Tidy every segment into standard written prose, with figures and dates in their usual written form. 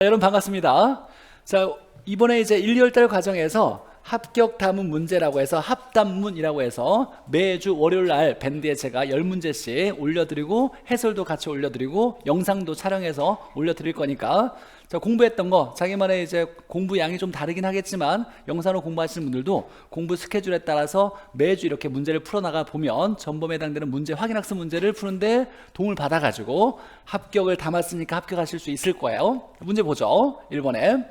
여러분 반갑습니다. 자, 이번에 이제 1, 2월달 과정에서 합격 다문 문제라고 해서 합담문이라고 해서 매주 월요일 날 밴드에 제가 10문제씩 올려드리고 해설도 같이 올려드리고 영상도 촬영해서 올려드릴 거니까 자, 공부했던 거 자기만의 이제 공부 양이 좀 다르긴 하겠지만 영상으로 공부하시는 분들도 공부 스케줄에 따라서 매주 이렇게 문제를 풀어나가 보면 전범에 해당되는 문제 확인학습 문제를 푸는데 도움을 받아가지고 합격을 담았으니까 합격하실 수 있을 거예요. 문제 보죠. 1번에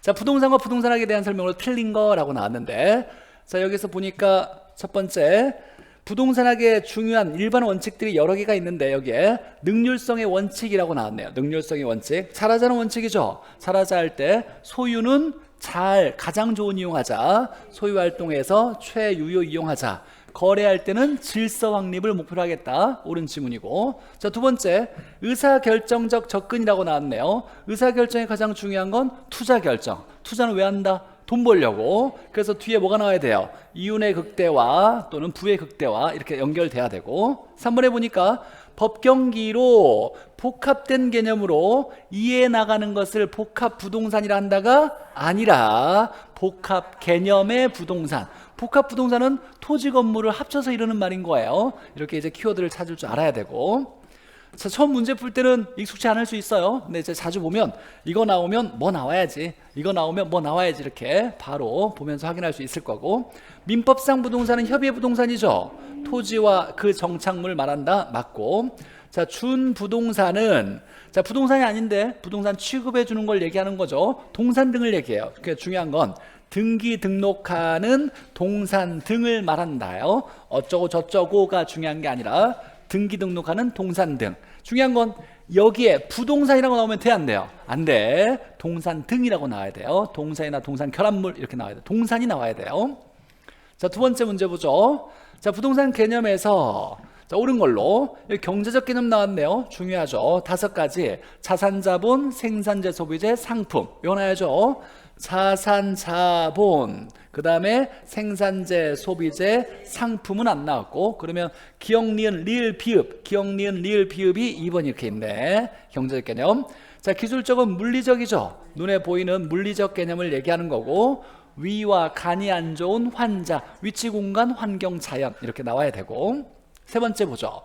자, 부동산과 부동산학에 대한 설명으로 틀린 거라고 나왔는데 자, 여기서 보니까 첫 번째 부동산학의 중요한 일반 원칙들이 여러 개가 있는데 여기에 능률성의 원칙이라고 나왔네요. 능률성의 원칙. 잘하자는 원칙이죠. 잘하자 할 때 소유는 가장 좋은 이용하자. 소유 활동에서 최유효 이용하자. 거래할 때는 질서 확립을 목표로 하겠다. 옳은 지문이고. 자, 두 번째 의사결정적 접근이라고 나왔네요. 의사결정에 가장 중요한 건 투자결정. 투자는 왜 한다? 돈 벌려고. 그래서 뒤에 뭐가 나와야 돼요? 이윤의 극대화 또는 부의 극대화 이렇게 연결돼야 되고. 3번에 보니까 법경기로 복합된 개념으로 이해해 나가는 것을 복합 부동산이라 한다가 아니라 복합 개념의 부동산. 복합 부동산은 토지 건물을 합쳐서 이루는 말인 거예요. 이렇게 이제 키워드를 찾을 줄 알아야 되고. 자, 처음 문제 풀 때는 익숙치 않을 수 있어요. 근데 이제 자주 보면 이거 나오면 뭐 나와야지, 이거 나오면 뭐 나와야지 이렇게 바로 보면서 확인할 수 있을 거고. 민법상 부동산은 협의의 부동산이죠. 토지와 그 정착물을 말한다. 맞고. 자, 준부동산은 자, 부동산이 아닌데 부동산 취급해 주는 걸 얘기하는 거죠. 동산 등을 얘기해요. 그러니까 중요한 건 등기 등록하는 동산 등을 말한다요. 어쩌고 저쩌고가 중요한 게 아니라 등기 등록하는 동산 등. 중요한 건 여기에 부동산이라고 나오면 돼, 안 돼요? 안 돼. 동산 등이라고 나와야 돼요. 동산이나 동산 결합물 이렇게 나와야 돼요. 동산이 나와야 돼요. 자, 두 번째 문제 보죠. 자, 부동산 개념에서 자, 옳은 걸로 경제적 개념 나왔네요. 중요하죠. 5가지. 자산, 자본, 생산재, 소비재, 상품. 외워놔야죠. 자산, 자본, 그 다음에 생산재, 소비재, 상품은 안 나왔고, 그러면 기억, 니은, 리을, 비읍, 기억, 니은, 리을, 비읍이 2번 이렇게 있네. 경제적 개념. 자, 기술적은 물리적이죠. 눈에 보이는 물리적 개념을 얘기하는 거고, 위와 간이 안 좋은 환자, 위치, 공간, 환경, 자연 이렇게 나와야 되고. 세 번째 보죠.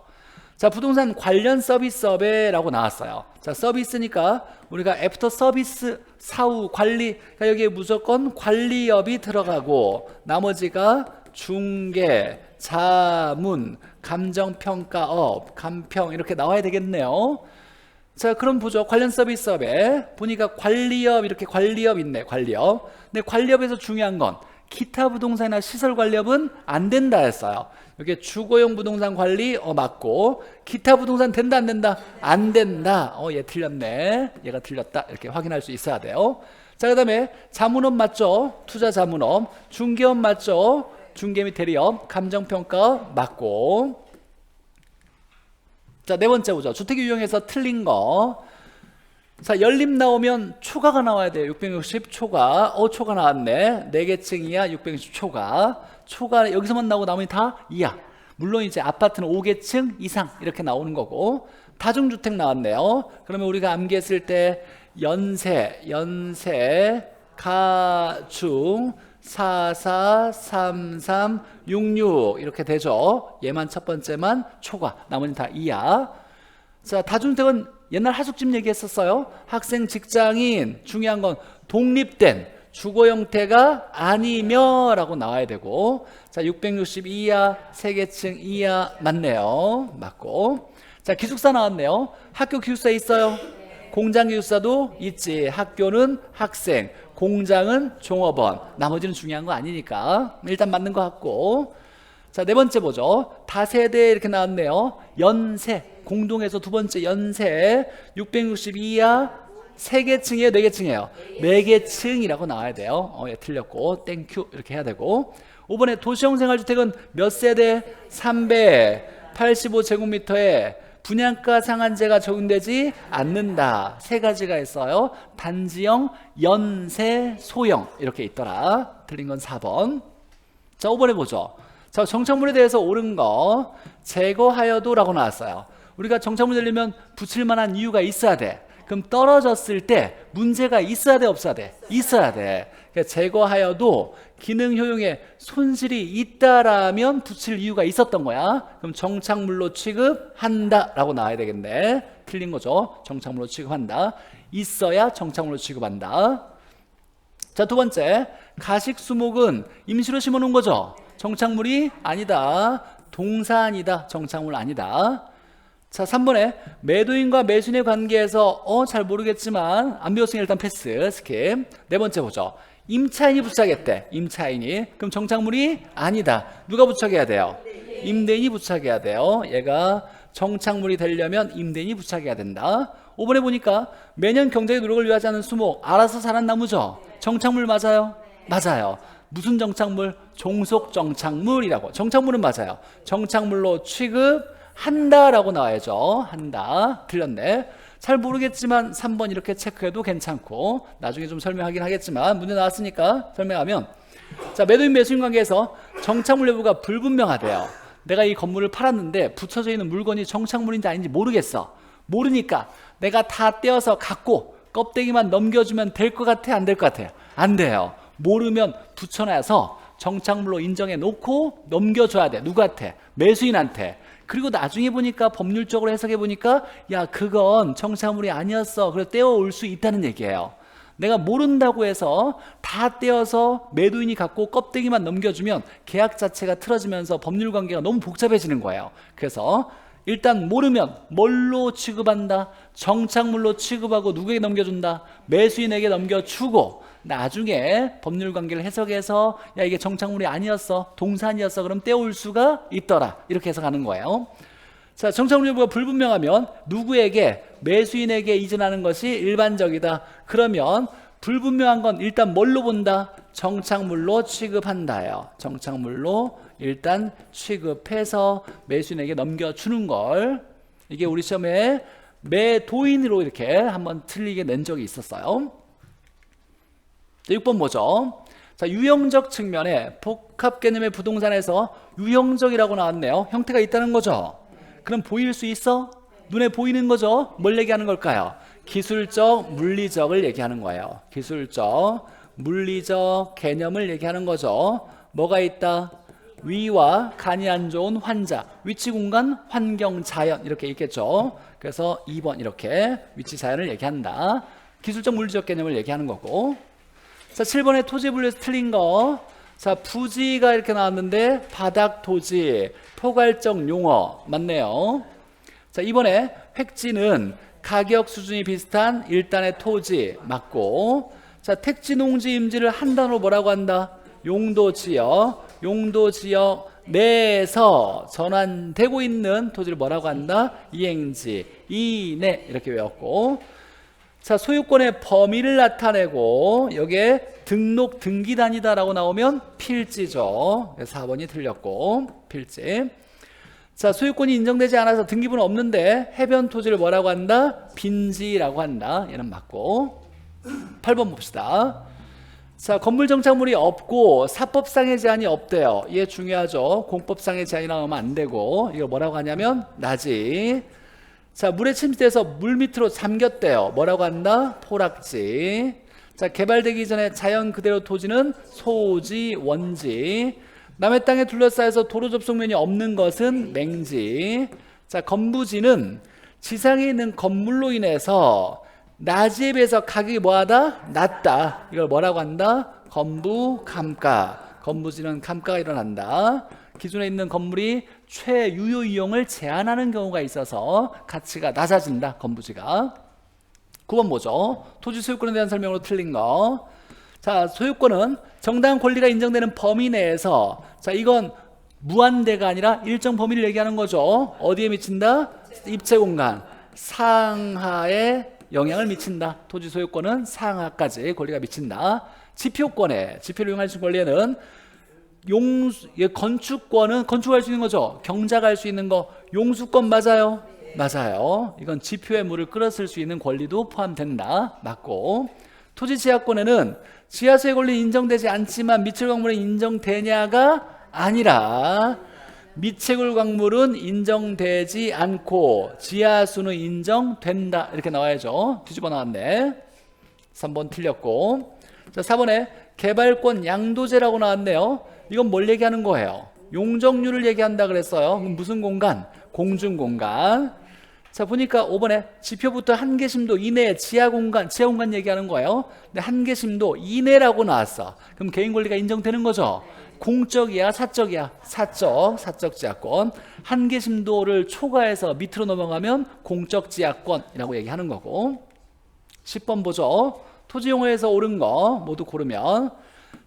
자, 부동산 관련 서비스업에라고 나왔어요. 자, 서비스니까 우리가 애프터 서비스, 사후, 관리, 그러니까 여기에 무조건 관리업이 들어가고 나머지가 중개, 자문, 감정평가업, 감평 이렇게 나와야 되겠네요. 자, 그럼 보죠. 관련 서비스업에 보니까 관리업 이렇게 관리업 있네. 관리업. 근데 관리업에서 중요한 건 기타 부동산이나 시설 관리업은 안 된다 했어요. 여기 주거용 부동산 관리 맞고 기타 부동산 된다 안 된다? 안 된다. 얘 틀렸네. 얘가 틀렸다. 이렇게 확인할 수 있어야 돼요. 자, 그 다음에 자문업 맞죠? 투자 자문업. 중개업 맞죠? 중개 및 대리업. 감정평가 맞고. 자, 네 번째 보죠. 주택 유형에서 틀린 거. 자, 연립 나오면 초과가 나와야 돼요. 660 초과. 초과 나왔네. 4개층 이하 660 초과. 초과 여기서만 나오고 나머지 다 이하. 물론 이제 아파트는 5개층 이상 이렇게 나오는 거고. 다중주택 나왔네요. 그러면 우리가 암기했을 때 연세, 가중, 44, 33, 66 이렇게 되죠. 얘만 첫 번째만 초과. 나머지는 다 이하. 자, 다중주택은 옛날 하숙집 얘기했었어요. 학생, 직장인, 중요한 건 독립된 주거 형태가 아니며 라고 나와야 되고. 자, 660 이하, 3개층 이하 맞네요. 맞고. 자, 기숙사 나왔네요. 학교 기숙사 있어요? 공장 기숙사도 있지. 학교는 학생, 공장은 종업원. 나머지는 중요한 거 아니니까 일단 맞는 것 같고. 자, 네 번째 보죠. 다세대 이렇게 나왔네요. 연세, 공동에서 두 번째 연세, 660 이하, 3개층이에요? 4개층이에요? 4개층이라고 나와야 돼요. 예, 틀렸고 땡큐 이렇게 해야 되고. 5번에 도시형 생활주택은 몇 세대? 385제곱미터에 분양가 상한제가 적용되지 않는다. 3가지가 있어요. 단지형, 연세, 소형 이렇게 있더라. 틀린 건 4번. 자, 5번에 보죠. 자, 정착물에 대해서 옳은 거 제거하여도 라고 나왔어요. 우리가 정착물 내려면 붙일 만한 이유가 있어야 돼. 그럼 떨어졌을 때 문제가 있어야 돼, 없어야 돼? 있어야 돼. 그러니까 제거하여도 기능 효용에 손실이 있다라면 붙일 이유가 있었던 거야. 그럼 정착물로 취급한다 라고 나와야 되겠네. 틀린 거죠. 정착물로 취급한다. 있어야 정착물로 취급한다. 자, 두 번째, 가식수목은 임시로 심어놓은 거죠. 정착물이 아니다. 동산이다. 정착물 아니다. 자, 3번에 매도인과 매수인의 관계에서 잘 모르겠지만 안 배웠으니 일단 패스, 스킵. 네 번째 보죠. 임차인이 부착했대. 임차인이. 그럼 정착물이 아니다. 누가 부착해야 돼요? 임대인이 부착해야 돼요. 얘가 정착물이 되려면 임대인이 부착해야 된다. 5번에 보니까 매년 경제의 노력을 위하지 않은 수목, 알아서 자란 나무죠. 정착물 맞아요? 맞아요. 무슨 정착물? 종속 정착물이라고. 정착물은 맞아요. 정착물로 취급한다 라고 나와야죠. 한다. 틀렸네. 잘 모르겠지만 3번 이렇게 체크해도 괜찮고, 나중에 좀 설명하긴 하겠지만 문제 나왔으니까 설명하면, 자, 매도인 매수인 관계에서 정착물 여부가 불분명하대요. 내가 이 건물을 팔았는데 붙여져 있는 물건이 정착물인지 아닌지 모르겠어. 모르니까 내가 다 떼어서 갖고 껍데기만 넘겨주면 될 것 같아? 안 될 것 같아요? 안 돼요. 모르면 붙여놔서 정착물로 인정해 놓고 넘겨줘야 돼. 누구한테? 매수인한테. 그리고 나중에 보니까 법률적으로 해석해 보니까 야, 그건 정착물이 아니었어. 그래서 떼어올 수 있다는 얘기예요. 내가 모른다고 해서 다 떼어서 매도인이 갖고 껍데기만 넘겨주면 계약 자체가 틀어지면서 법률 관계가 너무 복잡해지는 거예요. 그래서 일단 모르면 뭘로 취급한다? 정착물로 취급하고 누구에게 넘겨준다? 매수인에게 넘겨주고, 나중에 법률 관계를 해석해서 야, 이게 정착물이 아니었어, 동산이었어, 그럼 떼올 수가 있더라, 이렇게 해석하는 거예요. 자, 정착물 여부가 불분명하면 누구에게? 매수인에게 이전하는 것이 일반적이다. 그러면 불분명한 건 일단 뭘로 본다? 정착물로 취급한다요. 정착물로 일단 취급해서 매수인에게 넘겨주는 걸. 이게 우리 시험에 매도인으로 이렇게 한번 틀리게 낸 적이 있었어요. 6번 뭐죠? 자, 유형적 측면에 복합 개념의 부동산에서 유형적이라고 나왔네요. 형태가 있다는 거죠. 그럼 보일 수 있어? 눈에 보이는 거죠. 뭘 얘기하는 걸까요? 기술적, 물리적을 얘기하는 거예요. 기술적, 물리적 개념을 얘기하는 거죠. 뭐가 있다? 위와 간이 안 좋은 환자, 위치, 공간, 환경, 자연, 이렇게 있겠죠. 그래서 2번 이렇게 위치, 자연을 얘기한다. 기술적, 물리적 개념을 얘기하는 거고. 자, 7번에 토지 분류에서 틀린 거. 자, 부지가 이렇게 나왔는데 바닥 토지, 포괄적 용어 맞네요. 자, 이번에 획지는 가격 수준이 비슷한 일단의 토지 맞고, 자, 택지, 농지, 임지를 한 단어로 뭐라고 한다? 용도지역. 용도지역 내에서 전환되고 있는 토지를 뭐라고 한다? 이행지, 이내, 이렇게 외웠고, 자, 소유권의 범위를 나타내고 여기에 등록 등기단이다 라고 나오면 필지죠. 4번이 틀렸고, 필지. 자, 소유권이 인정되지 않아서 등기부는 없는데 해변 토지를 뭐라고 한다? 빈지라고 한다. 얘는 맞고. 8번 봅시다. 자, 건물 정착물이 없고 사법상의 제한이 없대요. 얘 중요하죠. 공법상의 제한이 나오면 안 되고, 이거 뭐라고 하냐면 나지. 자, 물에 침투해서 물 밑으로 잠겼대요. 뭐라고 한다? 포락지. 자, 개발되기 전에 자연 그대로 토지는 소지, 원지. 남의 땅에 둘러싸여서 도로 접속면이 없는 것은 맹지. 자, 건부지는 지상에 있는 건물로 인해서 낮에 비해서 가격이 뭐하다? 낮다. 이걸 뭐라고 한다? 건부, 감가. 건부지는 감가가 일어난다. 기존에 있는 건물이 최유효 이용을 제한하는 경우가 있어서 가치가 낮아진다. 건부지가. 9번 뭐죠? 토지 소유권에 대한 설명으로 틀린 거. 자, 소유권은 정당한 권리가 인정되는 범위 내에서, 자, 이건 무한대가 아니라 일정 범위를 얘기하는 거죠. 어디에 미친다? 입체 공간 상하에 영향을 미친다. 토지 소유권은 상하까지 권리가 미친다. 지표권에, 지표를 이용할 수 있는 권리에는 건축권은 건축할 수 있는 거죠. 경작할 수 있는 거. 용수권 맞아요? 맞아요. 이건 지표의 물을 끌어쓸 수 있는 권리도 포함된다. 맞고. 토지 지하권에는 지하수의 권리 인정되지 않지만 미철 광물이 인정되냐가 아니라 미채굴 광물은 인정되지 않고 지하수는 인정된다. 이렇게 나와야죠. 뒤집어 나왔네. 3번 틀렸고. 자, 4번에 개발권 양도제라고 나왔네요. 이건 뭘 얘기하는 거예요? 용적률을 얘기한다 그랬어요. 그럼 무슨 공간? 공중공간. 자, 보니까 5번에 지표부터 한계심도 이내 지하 공간 얘기하는 거예요. 근데 한계심도 이내라고 나왔어. 그럼 개인권리가 인정되는 거죠. 공적이야, 사적이야? 사적 지하권. 한계심도를 초과해서 밑으로 넘어가면 공적 지하권이라고 얘기하는 거고. 10번 보죠. 토지용어에서 옳은 거 모두 고르면.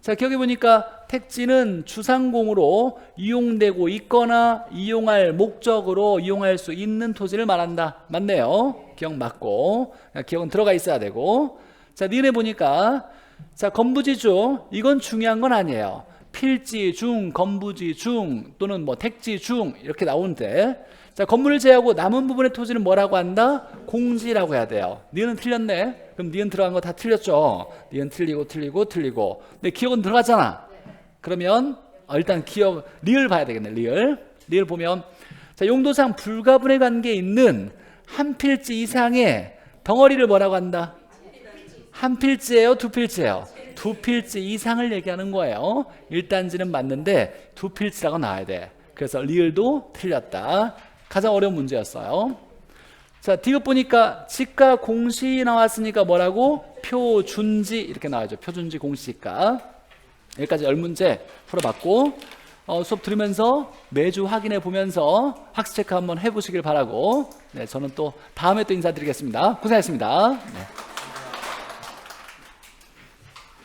자, 기억해 보니까 택지는 주상공으로 이용되고 있거나 이용할 목적으로 이용할 수 있는 토지를 말한다. 맞네요. 기억 맞고. 기억은 들어가 있어야 되고. 자, 니네 보니까 자, 건부지 중 이건 중요한 건 아니에요. 필지 중, 건부지 중 또는 뭐 택지 중 이렇게 나오는데, 자, 건물을 제외하고 남은 부분의 토지는 뭐라고 한다? 공지라고 해야 돼요. 니은 틀렸네. 그럼 니은 들어간 거 다 틀렸죠. 니은 틀리고. 근데 기억은 들어갔잖아. 그러면 일단 기억 리을 봐야 되겠네. 리을 보면, 자, 용도상 불가분의 관계에 있는 한 필지 이상의 덩어리를 뭐라고 한다? 한 필지예요, 두 필지예요? 두 필지 이상을 얘기하는 거예요. 1단지는 맞는데 두 필지라고 나와야 돼. 그래서 리을도 틀렸다. 가장 어려운 문제였어요. 자, 디귿 보니까 지가 공시 나왔으니까 뭐라고? 표준지 이렇게 나와야죠. 표준지 공시가. 여기까지 10문제 풀어봤고, 수업 들으면서 매주 확인해 보면서 학습 체크 한번 해보시길 바라고, 네, 저는 또 다음에 또 인사드리겠습니다. 고생하셨습니다. 네.